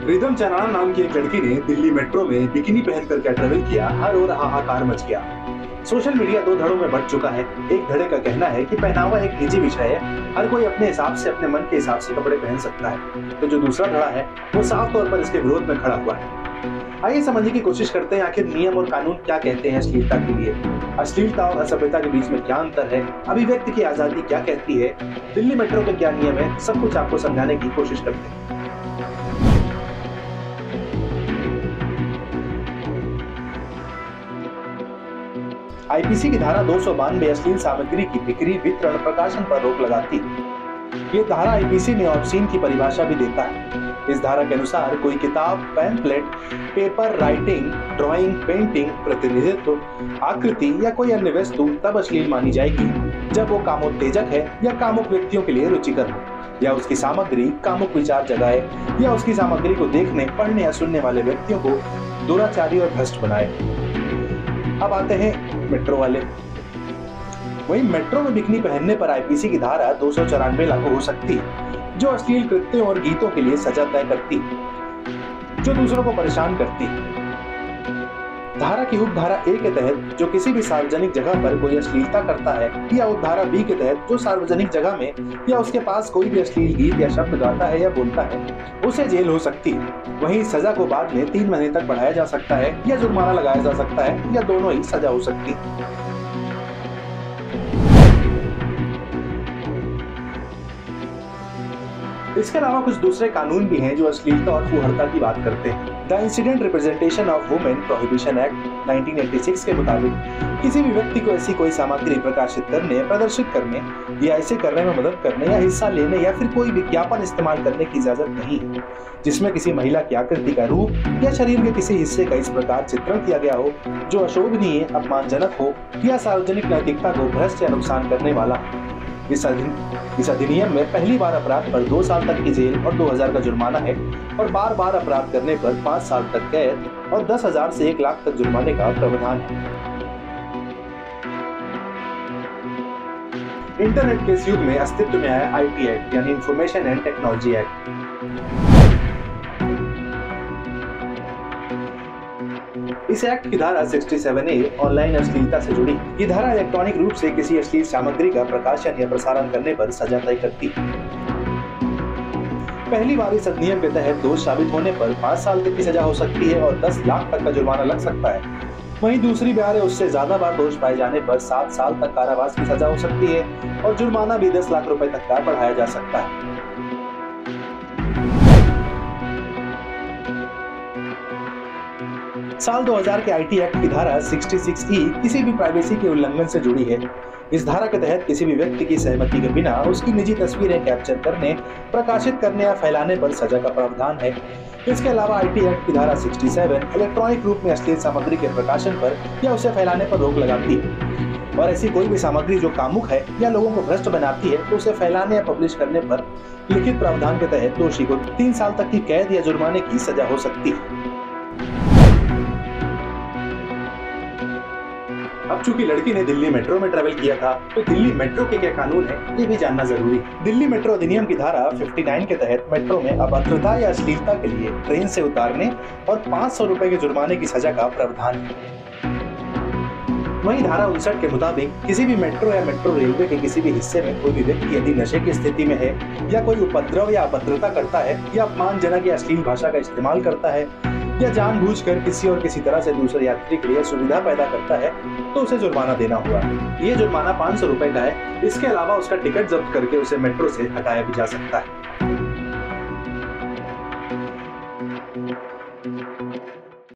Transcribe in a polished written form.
Rhythm चनाना नाम की एक लड़की ने दिल्ली मेट्रो में बिकिनी पहनकर क्या ट्रेवल किया, हर ओर हाहाकार मच गया। सोशल मीडिया दो धड़ों में बंट चुका है। एक धड़े का कहना है कि पहनावा एक निजी विषय है, हर कोई अपने हिसाब से अपने मन के हिसाब से कपड़े पहन सकता है। तो जो दूसरा धड़ा है वो साफ तौर पर इसके विरोध में खड़ा हुआ है। आइए समझने की कोशिश करते हैं आखिर नियम और कानून क्या कहते हैं अश्लीलता के लिए। अश्लीलता और असभ्यता के बीच में क्या अंतर है, अभिव्यक्ति की आजादी क्या कहती है, दिल्ली मेट्रो के क्या नियम है, सब कुछ आपको समझाने की कोशिश करते हैं। आईपीसी की धारा 292 अश्लील सामग्री की बिक्री, वितरण, प्रकाशन पर रोक लगाती है। ये धारा आईपीसी में ऑब्सीन की परिभाषा भी देता है। इस धारा के अनुसार कोई किताब, pamphlet, paper, writing, drawing, painting, प्रतिनिधित्व, आकृति या कोई अन्य वस्तु तब अश्लील मानी जाएगी जब वो कामोत्तेजक है या कामुक व्यक्तियों के लिए रुचिकर हो, या उसकी सामग्री कामुक विचार जगाए, या उसकी सामग्री को देखने, पढ़ने या सुनने वाले व्यक्तियों को दुराचारी और भ्रष्ट बनाए। अब आते हैं मेट्रो वाले। वहीं मेट्रो में बिकनी पहनने पर आईपीसी की धारा 294 लागू हो सकती है, जो अश्लील कृत्यों और गीतों के लिए सजा तय करती है, जो दूसरों को परेशान करती है। धारा की उपधारा ए के तहत जो किसी भी सार्वजनिक जगह पर कोई अश्लीलता करता है, या उपधारा बी के तहत जो सार्वजनिक जगह में या उसके पास कोई भी अश्लील गीत या शब्द गाता है या बोलता है, उसे जेल हो सकती है। वहीं सजा को बाद में 3 महीने तक बढ़ाया जा सकता है, या जुर्माना लगाया जा सकता है, या दोनों ही सजा हो सकती है। इसके अलावा कुछ दूसरे कानून भी हैं जो अश्लीलता और फूहड़ता की बात करते हैं। The incident representation of women prohibition act 1986 के मुताबिक किसी भी व्यक्ति को ऐसी कोई सामग्री प्रकाशित करने, प्रदर्शित करने या ऐसे करने में मदद करने या हिस्सा लेने या फिर कोई विज्ञापन इस्तेमाल करने की इजाजत नहीं है जिसमें किसी महिला की आकृति का रूप या शरीर के किसी हिस्से का इस प्रकार चित्रण किया गया हो जो अशोभनीय, अपमानजनक हो या सार्वजनिक नैतिकता को भ्रष्ट या नुकसान करने वाला। इस अधिनियम में पहली बार अपराध पर 2 साल तक की जेल और 2000 का जुर्माना है, और बार-बार अपराध करने पर 5 साल तक कैद और 10,000 से 1 लाख तक जुर्माने का प्रावधान है। इंटरनेट के इस युग में अस्तित्व में आया आईटी एक्ट यानी इंफॉर्मेशन एंड टेक्नोलॉजी एक्ट। इस एक्ट की धारा 67A ऑनलाइन अश्लीलता से जुड़ी। ये धारा इलेक्ट्रॉनिक रूप से किसी अश्लील सामग्री का प्रकाशन या प्रसारण करने पर सजा तय करती है। पहली बार इस अधिनियम के तहत दोष साबित होने पर 5 साल तक की सजा हो सकती है और 10 लाख तक का जुर्माना लग सकता है। वहीं दूसरी बार उससे ज्यादा बार दोष पाए जाने पर 7 साल तक कारावास की सजा हो सकती है और जुर्माना भी 10 लाख रुपए तक का बढ़ाया जा सकता है। साल 2000 के आईटी एक्ट की धारा 66E किसी भी प्राइवेसी के उल्लंघन से जुड़ी है। इस धारा के तहत किसी भी व्यक्ति की सहमति के बिना उसकी निजी तस्वीरें कैप्चर करने, प्रकाशित करने या फैलाने पर सजा का प्रावधान है। इसके अलावा आईटी एक्ट की धारा 67 इलेक्ट्रॉनिक रूप में अश्लील सामग्री के प्रकाशन पर या उसे फैलाने पर रोक लगाती है, और ऐसी कोई भी सामग्री जो कामुक है या लोगों को भ्रष्ट बनाती है तो उसे फैलाने या पब्लिश करने पर लिखित प्रावधान के तहत दोषी को 3 साल तक की कैद या जुर्माने की सजा हो सकती है। अब चूंकि लड़की ने दिल्ली मेट्रो में ट्रेवल किया था, तो दिल्ली मेट्रो के क्या कानून है ये भी जानना जरूरी है। दिल्ली मेट्रो अधिनियम की धारा 59 के तहत मेट्रो में अभद्रता या अश्लीलता के लिए ट्रेन से उतारने और 500 रुपए के जुर्माने की सजा का प्रावधान है। वहीं धारा 59 के मुताबिक किसी भी मेट्रो या मेट्रो रेलवे के किसी भी हिस्से में कोई भी व्यक्ति यदि नशे की स्थिति में है या कोई उपद्रव या अभद्रता करता है या अपमानजनक या अश्लील भाषा का इस्तेमाल करता है या जानबूझकर किसी और किसी तरह से दूसरे यात्री के लिए सुविधा पैदा करता है तो उसे जुर्माना देना होगा। ये जुर्माना 500 रुपए का है। इसके अलावा उसका टिकट जब्त करके उसे मेट्रो से हटाया भी जा सकता है।